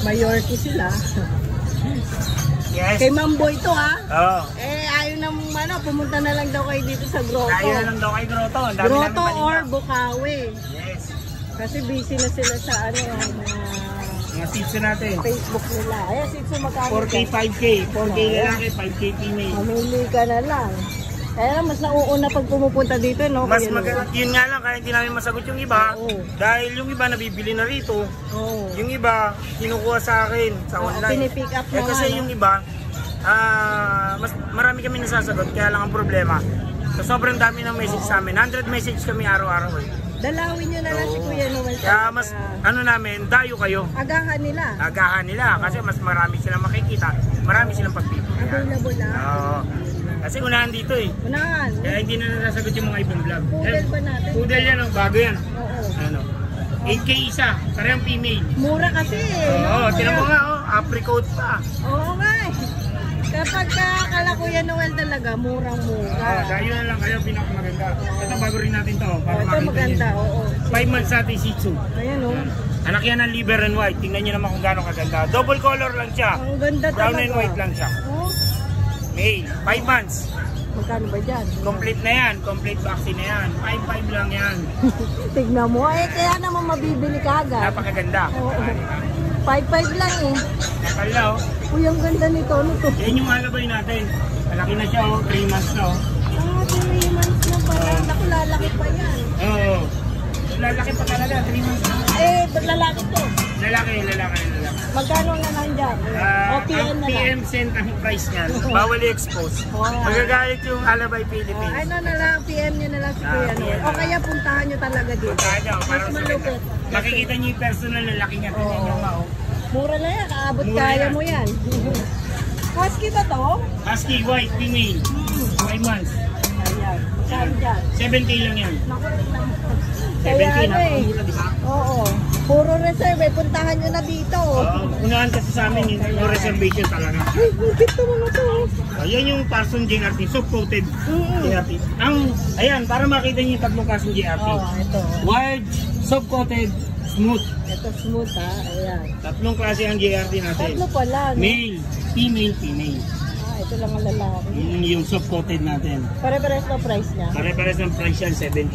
Mayorki sila. Yes. Kay Mamboy to ha? Oo. Ayaw nang pumunta na lang daw kayo dito sa Grotto. Ayaw na lang daw kay Grotto. Grotto or Bukawi. Yes. Kasi busy na sila sa mga sitso natin. Facebook nila. Ayan, sitso magkano. 4K, 5K. 4K lalaki, 5K female. Mamili ka na lang. Kaya mas nauuna pag pumupunta dito, no? Mas yun nga lang, kaya hindi namin masagot yung iba. Dahil yung iba nabibili na rito. Yung iba, kinukuha sa akin sa online. Pinipick up mo kasi yung iba, mas marami kami nasasagot, kaya lang ang problema. So, sobrang dami ng message sa amin. 100 message kami araw-araw eh. Dalawin nyo na lang si Kuya Noel. Kaya mas, namin, dayo kayo. Agahan nila. Agahan nila, kasi mas marami silang makikita. Marami silang pagpipilian. Available na. Oo. Kasi unahan dito eh. Unahan. Kaya hindi na nasasagot yung mga ibang vlog. Poodle ba natin? Poodle yan, bago yan. Oo. Ano? 8K isa, parehong female. Mura kasi eh. Oo, tinan mo nga, apricot pa. Oo nga eh. Kapag kala Kuya Noel talaga, murang-mura. Dahil na lang kayo, pinakamaganda. Ito, bago rin natin to. Ito maganda, oo. 5 months natin Shih Tzu. Ayan o. Anak yan ng liver and white. Tingnan nyo naman kung gano'ng kaganda. Double color lang siya. Ang ganda talaga. Brown and white lang siya. Oh. Male, 5 months. Magkano ba dyan? Complete na yan. Complete vaccine na yan. 5-5 lang yan. Tignan mo. Kaya naman mabibili ka agad. Napakaganda. Oo. 5-5 lang eh. Kala oh. Uy, ang ganda nito. Ano to? Yan yung alabay natin. Malaki na siya oh. 3 months na oh. 3 months na pala. Naku, lalaki pa yan. Oo. Lalaki pa talaga. 3 months na. Lalaki to. Lalaki. Magkano na lang dyan? O PM na lang. PM cent ang price niyan. Bawal i-expose. Magagalit yung Alabay Philippines. Ano na lang, PM nyo na lang si Kuya Noel. O kaya puntahan nyo talaga dito. Puntahan nyo. Mas malupit. Makikita nyo yung personal na laki niya. Tingnan nyo ma oh. Mura na yan. Kaabot kaya mo yan. Husky ba to? Husky white, female. 5 months. Ayan. Saan dyan? 7K lang yan. Naku, 7K na. Oo. Puro reserve. Puntahan nyo na dito. Unahan kasi sa amin yung reservation talaga. Ay, bakit ito mga to? Ayan yung Parson JRT. Soft-coated JRT. Ayan, para makita nyo yung tatlong kasong JRT. Ito. Wild, soft-coated, smooth. Ito smooth ha. Ayan. Tatlong klase ang JRT natin. Tatlo pala. No? Male, female, female. Ito lang ang lalaki. Yung soft-coated natin. Pare-pares na price niya? Pare-pares ng price yan, 7K.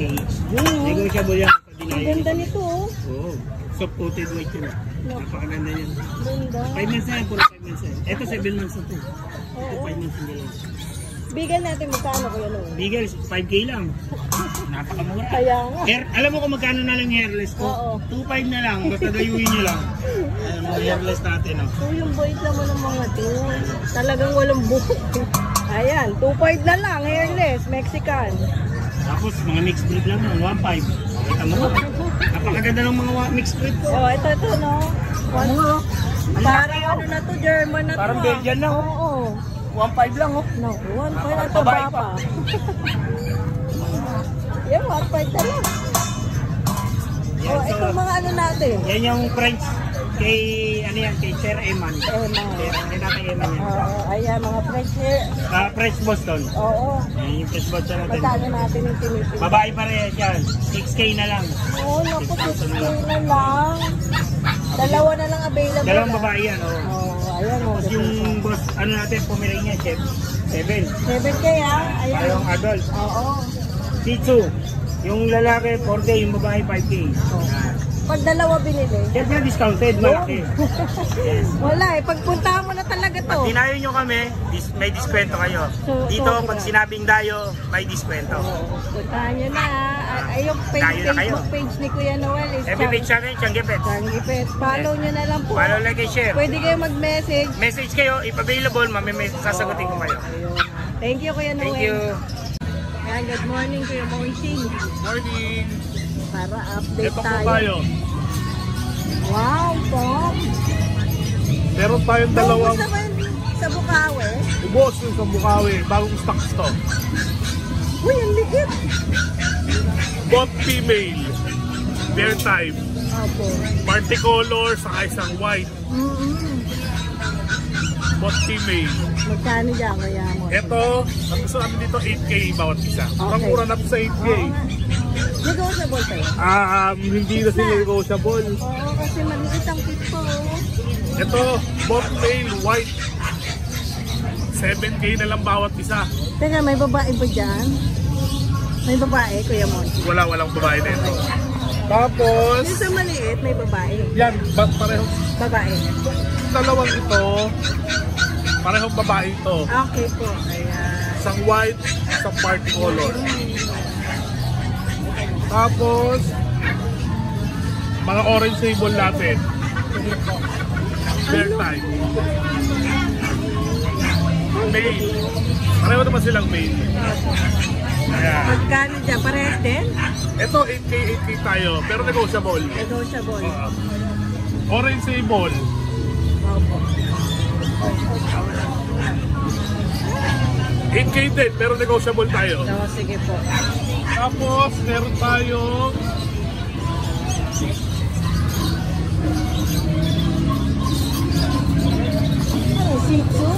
Negotiable yan. Ang ganda nito oh. Oo. Soft-coated white yun. Napakaganda yan. Ganda. 5 months na yan, puro 5 months na yan. Ito 7 months na ito. Ito 5 months na yan. Bigyan natin magkano Kuya Noel? Bigel, 5K lang. Napakamura. Kaya nga. Alam mo kung magkano na lang hairless ko? 2.5 na lang, basta dayuhin nyo lang. Ayan mo, hairless natin. Yung boys naman ng mga to. Talagang walang buhok. Ayan, 2.5 na lang, hairless, Mexican. Tapos mga mixed breed lang, 1.5. Kita mo ba? Napakaganda ng mga mixed breed ko. Ito no. Parang ano na to, German na to. Parang Belgian na oh. Oo. 1.5 lang oh. No, 1.5 na to ba? Yan, 1.5 na lang. Ito mga ano natin. Yan yung French kay kay Sir Eman. Kay natin Eman yan. Ayan, mga French French Boston. Oo. Yan yung French Boston natin. Magkano natin yung tinipid? Babae pa rin yan. 6K na lang. Naku, 6K na lang. Dalawa na lang available. Dalawang babae yan, ayan Tapos yung boss, natin, Pomeranian Chef, 7. 7K Ayan. Yung adult. Oo. Shih Tzu. Yung lalaki, 4K, yung babae, 5K. Pag dalawa binili? Siyempre discounted, malaki. Yes. Wala pagpuntahan mo na talaga to. Pag dinayo nyo kami, may diskwento kayo. Dito, pag sinabing dayo, may diskwento. Puntahan nyo na. Yung Facebook page ni Kuya Noel is FB page natin, Changgipet. Follow nyo na lang po. Follow, like, and share. Pwede kayo mag-message. Message kayo, if available, sasagutin ko kayo. Thank you, Kuya Noel. Thank you. Good morning, Kuya Moising. Morning. Para update ito tayo. Wow, Tom. Meron tayong dalawang... Ubus naman sa Bukawi. Ubos yung sa Bukawi. Bagong stocks to. Uy, ang likit. Both female. Their type. Opo. Party color sa isang white. Both female. Magkano dyan, Kuya mo? Ito, ang gusto namin dito 8K bawat isa. Ang mura na sa 8K. Negotiable tayo? Hindi na sila negotiable. Oo, kasi maliit ang kit ko. Ito, both male, white. 7K na lang bawat isa. Teka, may babae ba dyan? May babae, Kuya Monchi? Walang babae na ito. Tapos, Yung sa maliit, may babae. yan, parehong Babae. dalawang ito, parehong babae ito. Okay po. Ayan. Isang white, isang party color. Tapos, mga orange sable natin. Bear type. Male. Pareho naman silang male. Ayan. Magkano dyan? Parehas din? Ito 8K tayo, pero negotiable. Negotiable. Orange sable. Opo. 8K din, pero negotiable tayo. So, sige po. Tapos, meron tayong Shih Tzu?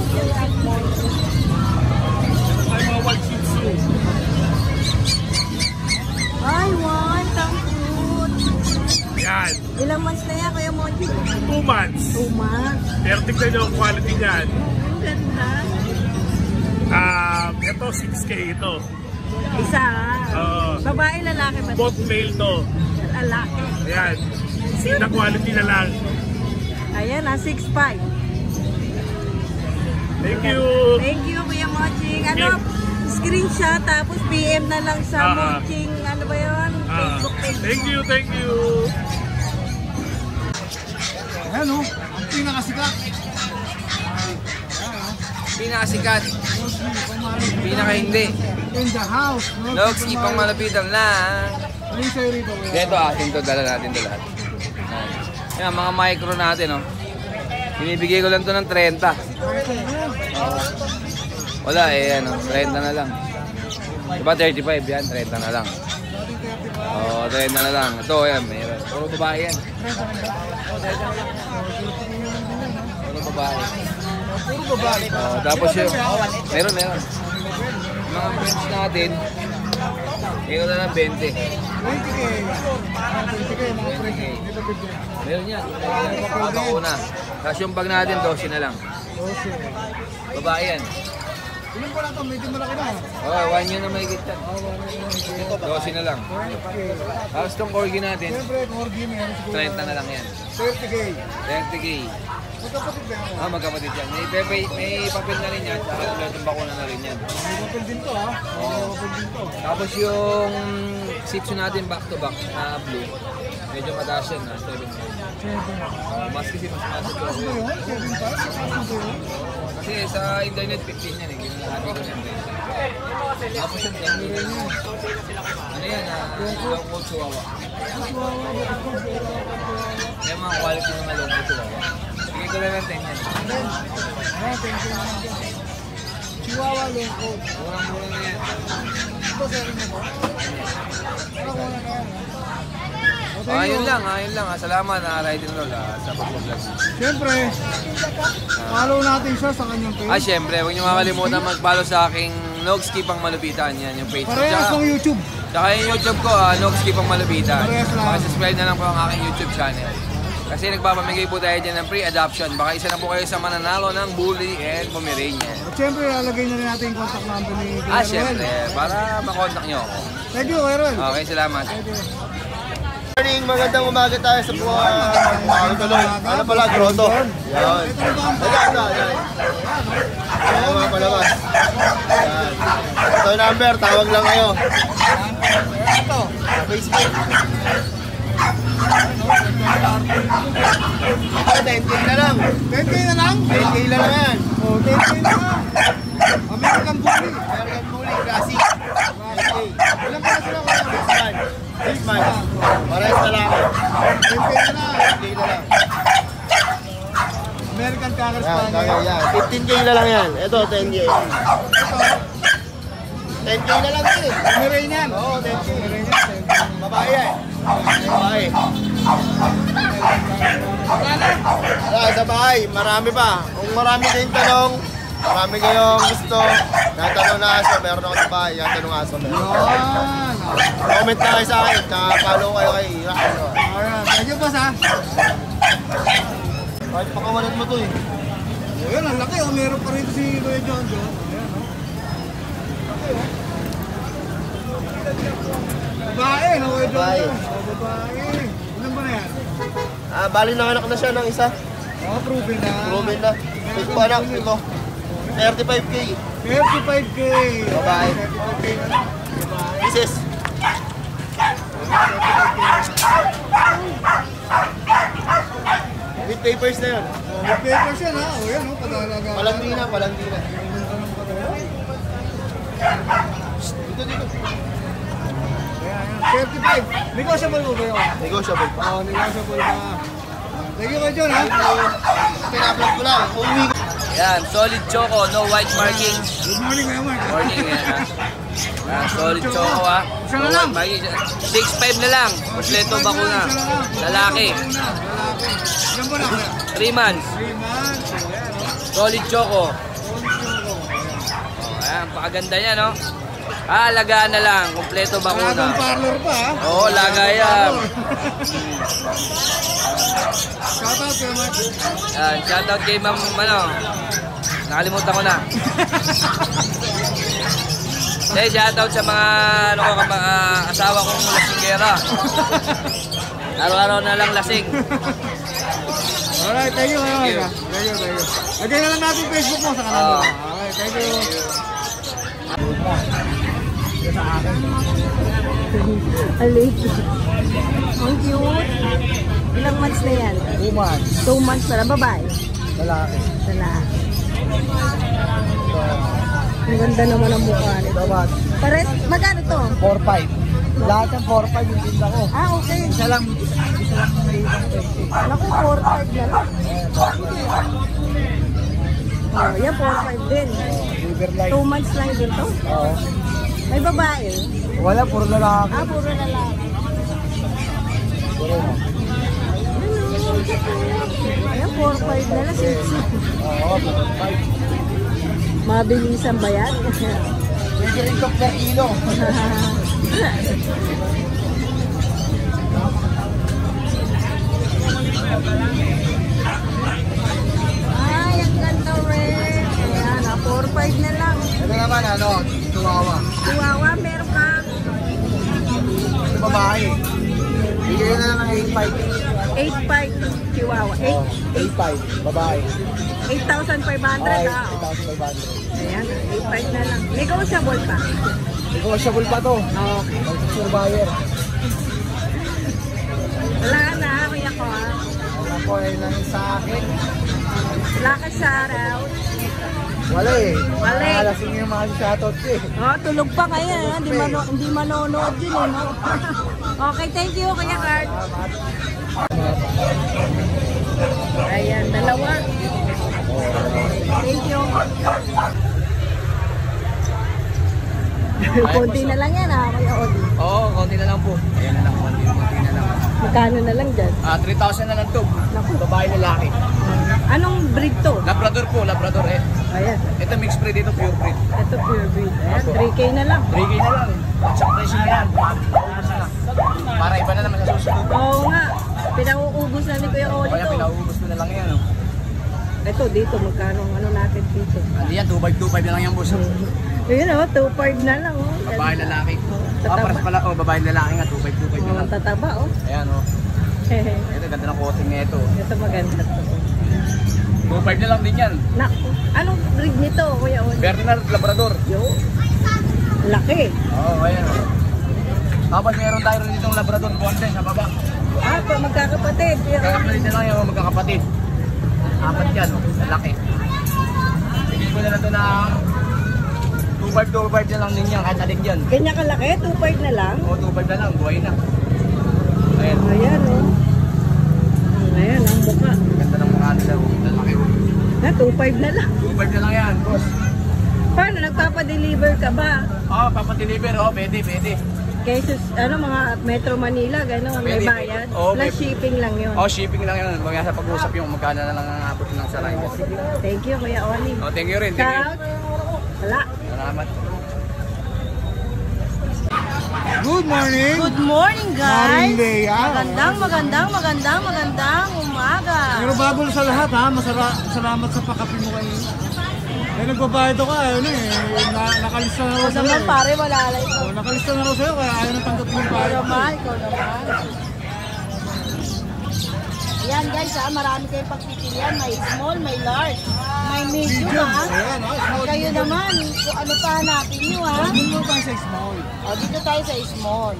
mga white shih tzu. Ay, one. Ang cute. Yan. Ilang months na yan, Kuya Monchi? 2 months. 2 months. Pero tignan nyo ang quality niyan. Ang ganda. Ito 6K ito. Isa. Oo. Babae, lalaki ba? Both male to. Lalaki. Ayan. Sina quality na lang. Ayan, 6'5". Thank you. Thank you, Kuya Monching. Ano, screenshot tapos PM na lang sa Monching, ano ba yun? Facebook page. Thank you, thank you. Ayan o, ang pinakasikat. Pinakasikat, pinaka hindi. In the house. No? Logs, ipang malapitan lang. Ano yung sa'yo rito? Dito atin to, dala natin to lahat. Yan, mga micro natin, oh. Binibigay ko lang to ng 30. Wala eh, ano, 30 na lang. Diba 35 yan, 30 na lang. Oo, 30 na lang. Ito, yan, mayroon. Puro babae yan. Puro babae. Puro babae. Oo, tapos yung, meron. Mga friends natin, ikaw na lang 20. 20K. 20K, mga 20K. Dito bigyan. Meron yan. Bako na. Tapos yung bag natin, 12 na lang. 12. Babae yan. Ilan po lang ito? Medyo malaki na. Oo, 1 yun na mahigit yan. 12 na lang. 20K. Tapos itong corgi natin, Siyempre, corgi meron siguro. 30 na lang yan. 30K. 30K. Magkapatid ba yan? Magkapatid yan. May papel na rin yan. Tsaka ulit yung bakuna na rin yan. May papel din to ha. May papel din to. Tapos yung Shih Tzu natin back to back na blue. Medyo mataas yan na 7. Mas kasi mas mataas Ano yun. yun? 7.5? Ano ba yun? Kasi sa internet 15 yan eh. Ginalaki ko yan. Tapos yung 10 rin yan. Ano yan? Long coat chihuahua. May mga quality ng mga long coat chihuahua. Bigay ko lang ng 10 yan. Ah, 10K naman dyan. Chihuahua long coat. Murang-mura na yan. Ito sa rin mo. Ano ko na yan? Ayun lang. Salamat na Ride and Roll sa pag-vlog. Siyempre, follow natin siya sa kanyang page. Siyempre, huwag niyo makalimutan mag-follow sa aking Nogski Pang Malupitan. Yan yung page. Parehas ng YouTube. Tsaka yung YouTube ko, Nogski Pang Malupitan. Parehas lang. Subscribe na lang po ang aking YouTube channel. Kasi nagpapamigay po tayo dyan ng free adoption. Baka isa na po kayo sa mananalo ng Bully and Pomeranian. At siyempre, lalagay na rin natin yung contact number ni Kuya Siyempre, Ruel. para makontak nyo ako. Thank you, Kuya Ruel. Okay, salamat. Thank you. Morning, magandang umaga tayo sa buwan. Ano pala, grotto? Yan. Yan. Ayan mga palabas. Yan. Ito yung number, tawag lang kayo. Ito, Facebook. Ito, 10K na lang. 10K na lang? 10K na lang yan. Oh, 10K na lang. American Bully. American Bully, Classic. 10K. Ilan pala sila, Kuya Ruel? 6 months. Parehas na lang. 10K na lang. 10K na lang. American Cocker Yan, Spaniel. yan. 15K na lang yan. Ito, 10K. Ito, 10K na lang din. Pomeranian. Oo, 10K. Pomeranian, 10K. Babae yan. Babae. Sa bahay, marami pa. Kung marami kayong tanong, marami kayong gusto, natanong na aso, meron ako sa bahay, natanong aso, meron. Yan. Comment na kayo sa akin, follow kayo kay Rock. Alright, thank you boss ha. Kahit pakawalan mo to eh. O yan, ang laki. Meron pa rin si Kuya John John. Ayan, o. Laki, o. Babae, no, Kuya John Babae. John. O, babae. Ilan ba na yan? Bali nanganak na siya ng isa. O, proven na. Proven na. Ito pa anak, ito. 35K. 35K. Babae. 35K na lang. Babae. Mrs. With papers na yun. O, may papers yan, ha? O, yan, o. Padalaga. Palangdina, palangdina. Dito. Ayan, 35. Negotiable mo ba yun? Negotiable pa. O, negotiable ba? Thank you, Kuya John, ha? Pina-upload ko lang. Uwi ko. Yan, solid choco, no white markings. Good morning, Kuya Mark. Morning, yan. Solid choco, ha. Isa No na lang. white markings. 6'5 na lang. Kompleto bakuna. Lalaki. Ilan ba na? 3 months. 3 months. O, yan, o. Solid choco. Solid choco. Oh, ayan, pakaganda niya, no? Alagaan na lang. Kompleto Bagong bakuna. parlor pa, ha? Oo, lagayan. Shoutout, Kuya Mark. Yan, shoutout kay ma'am, nakalimutan ko na. Eh, shoutout sa mga, mga asawa kong lasinggera. Araw-araw na lang lasing. Alright, thank you, Kuya Mark. Thank you. Lagay na lang natin Facebook mo sa kanal mo. Oo. Alright, thank you. Alit. Ang cute. Ilang months na yan? 2 months. 2 months na lang. Babae. Lalaki. Lalaki. Ang ganda naman ang mukha nito. Dapat. Pares, magkano to? 4-5. Lahat ng 4-5 yung tinda ko. Ah, okay. Isa lang may ibang 20. Naku, 4-5 na lang. Oh, yan, 4-5 din. River Light. 2 months lang din to. Oo. May babae. Wala, puro lalaki. Ah, puro lalaki. Puro na. Ayan, 4-5 na lang. Sexy. Oo, 4-5. Mabilisan ba yan? Pwede rin ito per kilo. Ay, ang ganda rin. Ayan, 4-5 na lang. Ito naman, Chihuahua. Chihuahua, meron ka. Ito babae. Bigyan na lang ng 8.5. 8.5 Chihuahua. 8.5, babae. 8,500 Ay, ah. 8,500. Ayan, 8.5 na lang. Negotiable pa. Negotiable pa to. Okay. Mag-sure buyer. Wala na, kuya ko ah. Alam ko ay nang sa akin. Wala ka shoutout. Wala eh. Wala eh. Alasing yung mga shoutout ko eh. Oh, tulog pa kaya. Hindi manonood yun eh, no? Okay, thank you, Kuya Card. Ayan, dalawa. Thank you. Konti na lang yan ah, Kuya Odi. Oo, konti na lang po. Ayan na lang, konti na lang. Magkano na lang dyan? 3,000 na lang to. Naku. Babae lalaki. Anong breed to? Labrador po, Labrador eh. Ayan, Ito mixed breed, ito pure breed. ito pure breed. Ayan, 3K na lang. 3K na lang. Check presyo na yan. Para iba na naman sa susunod. Oo nga, pinauubos na ni Kuya Odi Kaya to. pinauubos ko na lang yan. Oh. Ito, dito, magkano ang ano natin dito? Hindi yan, 2.5 na lang yan boss. Ayun oh, 2.5 na lang oh. Babae lalaki. Tataba. Paras pala, babae lalaki nga, 2.5 na Oh, lang. tataba oh. Ayan oh. Ito, ganda ng coating na ito. Ito maganda to. 2.5 na lang din yan. Naku, anong breed nito, Kuya Odi? Bernard Labrador. Yo. Laki. Oo, ayan oh. Tapos meron tayo rin ditong Labrador Bonde sa baba. Ah, pa magkakapatid. Magkakapatid na lang yung magkakapatid. Apat yan, oh. Lalaki. Bigay ko na lang ito ng 2.5 na lang din yan, kahit alig yan. Ganyan kalaki, 2.5 na lang. O, 2.5 na lang, buhay na. Ayan, Ayan oh. Ayan, ang mukha. ganda ng mga nila, oh. Lalaki, oh. Na, 2.5 na lang. 2.5 na lang yan, boss. Paano, nagpapadeliver ka ba? Oo, papadeliver, oh, pwede. Kaysa, ano, mga Metro Manila, gano'n, may Pwede, bayad. oo, Plus may- shipping lang yun. Oh, shipping lang yan. Mga sa pag-usap yung magkano na lang ang abot ng saray. Thank you, Kuya Oni. Oh, thank you rin, thank you. Shout. Wala. Salamat. Good morning. Good morning, guys. Morning, Lea. Magandang umaga. Pero bago sa lahat ha, salamat sa pakapi mo kayo. Eh, nagbabayad ako, ano eh, nakalista na raw Ikaw sa'yo naman, eh. pare, wala lang ito. Oh, nakalista na raw sa'yo, kaya ayaw na tanggapin yung Ikaw bayad. naman. Yan guys, marami kayong pagpipilian. May small, may large, may medium ha. Ayan, small. Kayo naman, kung ano pa hanapin nyo ha. Dito tayo sa small. O, dito tayo sa small.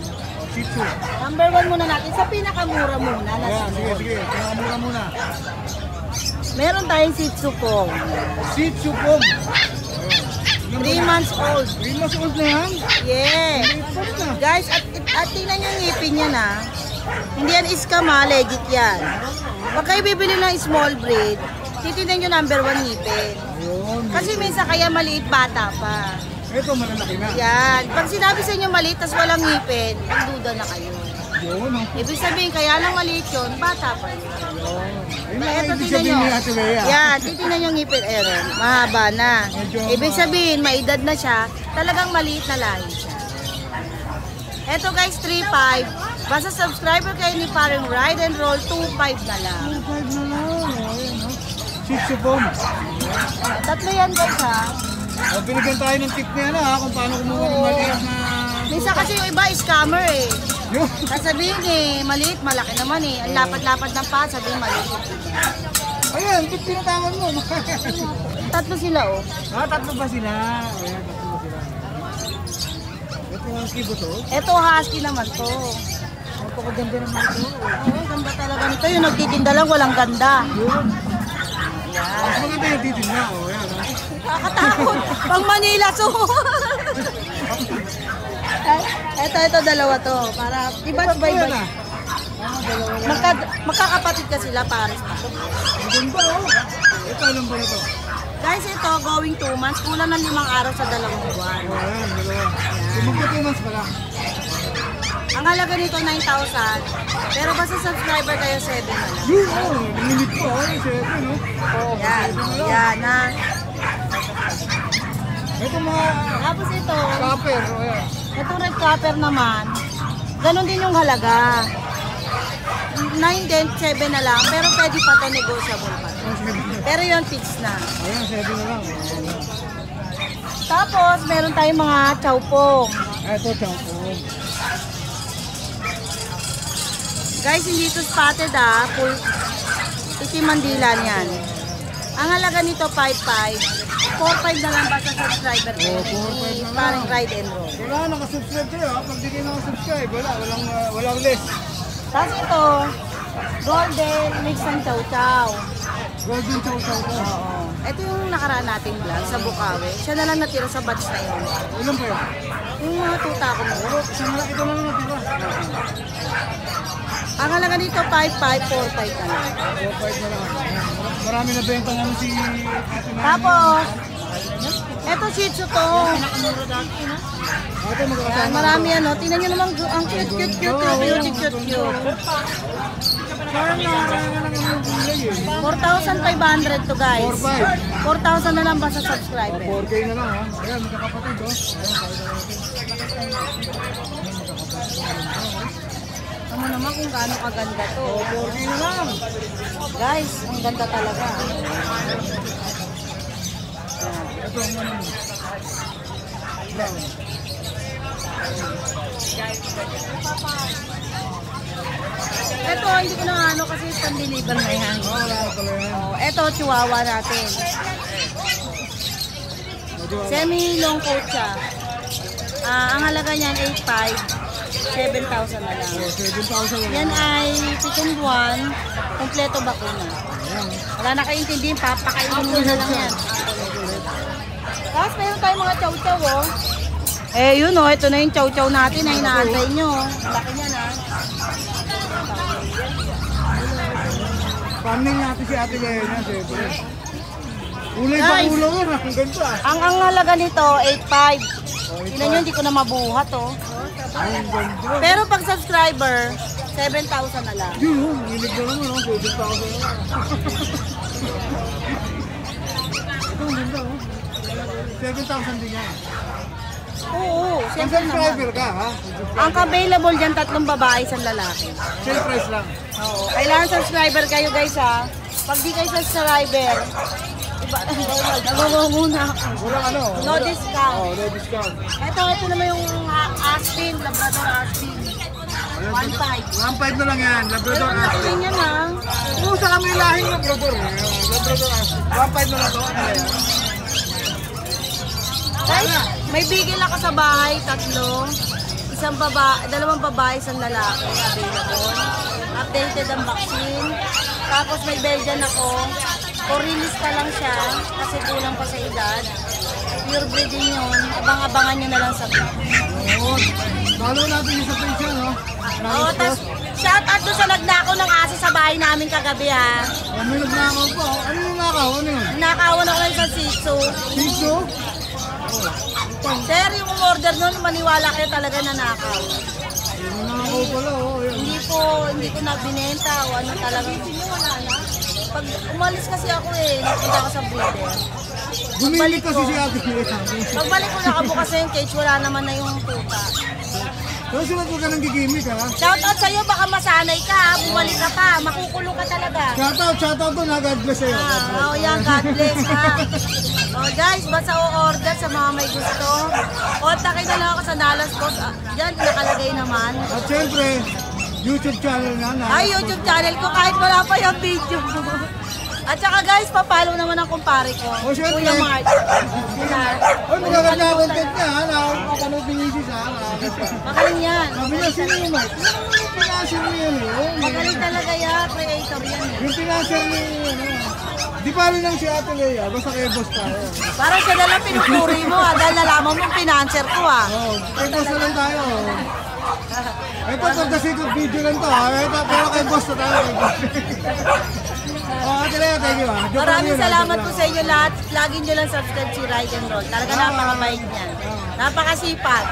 Shih Tzu. Number 1 muna natin, sa pinakamura muna na Ayan, small. sige. Pinakamura muna. Meron tayong Shih Tzu Pong. Shih Tzu Pong. 3 months old. 3 months old na yan. Yeah. Ipot na. Guys, at tingnan nyo yung ngipin niya na. Hindi yan scam ha, legit yan. Pag kayo bibili ng small breed, titignan nyo number 1 ngipin. Ayun. Kasi minsan kaya maliit bata pa. Ito, malalaki na. Yan. Pag sinabi sa inyo maliit tas walang ngipin, duda na kayo. Yun, oh. Ibig sabihin, kaya lang maliit yun, bata pa yun. Ayun na, Eto, ibig tingnan sabihin nyo. ni Ate Lea. Yan, titignan nyo yung ngipin. Eron, mahaba na. Ibig sabihin, may edad na siya, talagang maliit na lahi siya. Eto guys, 3.5. Basta subscriber kayo ni Parang Ride and Roll, 2.5 na lang. 2.5 na lang. Ayun, oh. Shih Tzu Pong. Tatlo yan guys ha. Binigyan tayo ng tip niya na ha, kung paano kumuha ng maliit na... Minsan kasi yung iba, scammer eh. Yun. Sasabihin eh, maliit, malaki naman eh. Ang lapad-lapad ng pa, sabihin maliit. Ayan, tip tinatawan mo. Tatlo sila oh. Tatlo ba sila? Ayan, tatlo ba sila? Ito ang husky ba to? Eto husky naman to. Napakaganda naman ito. Oh, ganda talaga nito. Yung nagtitinda lang, walang ganda. Yun. Mas maganda yung titin niya. Oh, ayan, ha? Kakatakot. Pang Manila so. Ito dalawa to. Para iba't Ba't ba yan, iba. ah? Dalawa lang. Magkakapatid ka sila, pares pa. Ang ganda, oh. Ito, alam ba ito? Guys, ito going 2 months. Kulang ng 5 araw sa 2 buwan. Oh, ayan, dalawa. Magka 2 months pala. Ang halaga nito 9,000. Pero basta subscriber kayo 7 na lang. Yun, oh. Limit pa, oh. 7, no? Yan. Yan na. Ito mga Tapos ito, copper, oh, ayan. itong red copper naman, ganun din yung halaga. 9 din, 7 na lang. Pero pwede pa ito, negotiable pa. Oh, 7 na. Pero yun, fix na. Ayan, 7 na lang. Ayan. Tapos, meron tayong mga chowpong. Ito, champong. Guys, hindi ito spotted ah. Full itim ang dila niyan. Ang halaga nito 5.5. 4.5 na lang ba sa subscriber ko? 4.5 na lang. Parang ride and roll. Wala, nakasubscribe kayo ha. Pag di kayo nakasubscribe, walang less. Tapos ito, golden mix ng chow-chow. Golden chow chow to. Oo. Ito yung nakaraan nating vlog sa Bukawi. Siya na lang natira sa batch na yun. Ilan pa yun? Yung mga tuta ko mo. Ito na lang natira. Ang halaga nito 5.5, 4.5 na lang. 4.5 na lang. Ayan. Marami na benta nga si Ate Nani. Tapos, ito Shih Tzu to. Ate, Yan, magkakasama. marami ano. Tingnan nyo naman ang cute. Parang nakakaranga lang yung gulay eh. 4,500 to guys. 4,000 na lang ba sa subscriber? 4K na lang ha. Ayan, magkakapatid oh. Ano naman kung gaano kaganda to. 4K na lang. Guys, ang ganda talaga. Ito ang ano mo. Brown. Ito, hindi ko na ano kasi pan-deliver na yan. Wala pala yan. Oh, ito, chihuahua natin. Semi-long coat siya. Ang halaga niyan, 8.5. 7,000 na lang. 7,000 lang. Yan ay pitong buwan, kompleto bakuna. Wala na kaintindihin, papakainin mo na lang yan. Tapos meron tayong mga chow-chow oh. Eh yun oh, ito na yung chow-chow natin na inaantay nyo. Laki niya na. Farming natin si Ate Lea na, siyempre. Ulay pa Guys. ulo yun, ang ganda. Ang halaga nito, 8.5. Tingnan nyo, hindi ko na mabuhat oh. Ang ganda. Pero pag subscriber, 7,000 na lang. Yun, hilig na naman, no? 7,000 na. Ito, ang ganda, oh. 7,000 din yan. Oo, Siyempre naman. subscriber ka, ha? Ang available dyan, 3 babae, 1 lalaki. Same price lang. Oo. Kailangan subscriber kayo guys ha. Pag di kayo subscriber, iba, nagmumuna ako. Walang ano. No discount. Oh, no discount. Ito naman yung Aspin, Labrador Aspin. 1.5. 1.5 na lang yan. Labrador Pero Aspin. yun yan ha. Oo, sa kami lahing Labrador. Labrador Aspin. 1.5 na lang to. Ano yan? Guys, may bigil ako sa bahay, 3. 2 babae, 1 lalaki available. Updated ang vaccine. Tapos may Belgian ako. For-release pa lang siya kasi kulang pa sa edad. Pure breeding yun. Abang-abangan nyo na lang sa vlog. Oo. Follow natin yung sa page yan, no? Oo, tas shout out doon sa nagnakaw ng aso sa bahay namin kagabi ha. May nagnakaw po. Ano yung nakaw? Ano yun? Nakawan ako ng sa Sitsu. Piso? Sir, yung order nun, maniwala kayo talaga na nakaw. Yung nakaw pala, oh. Yun. Hindi ko na binenta o ano talaga. Pag umalis kasi ako nagpunta ako sa breeder. Bumili kasi si Ate Lea. Pagbalik ko nakabukas na yung cage, wala naman na yung puta. Pero sunod ko ka ng gigimik, ha? Shout out sa'yo, baka masanay ka ha, bumalik ka pa, makukulong ka talaga. Shoutout doon, ha? God bless sa'yo. Oh yan, God bless ha. Oh guys, basta o-order sa mga may gusto. Kontakin na lang ako sa Dallas Boss. Diyan, nakalagay naman. At syempre, YouTube channel nga na. Ay, YouTube channel ko kahit wala pa yung video. At saka guys, papalo naman ang kumpare ko. Oh, syempre. Kuya Mark. Ay, magaganda ang content niya, ha? Nakakapanood ni Isis, ha? Magaling yan. Sabi niya, sino yun, Mike? Yung pinasir niya yun, eh. Magaling talaga yan. Creator yan eh. Yung pinasir niya yun, Di pa rin lang si Ate Lea, basta kay boss tayo. Parang siya na lang pinupuri mo dahil nalaman mo pinanser ko Oh, kay boss na lang tayo. Ito, pagkasikot video lang to, ha? Ito, pero kay boss na tayo, kay boss. Oh, Ate Lea, thank you, ha? Joke lang Maraming yun, ha? salamat Joke po lang. sa inyo lahat. Lagi nyo lang subscribe si Ride and Roll. Talaga napakabait niyan. Napakasipag.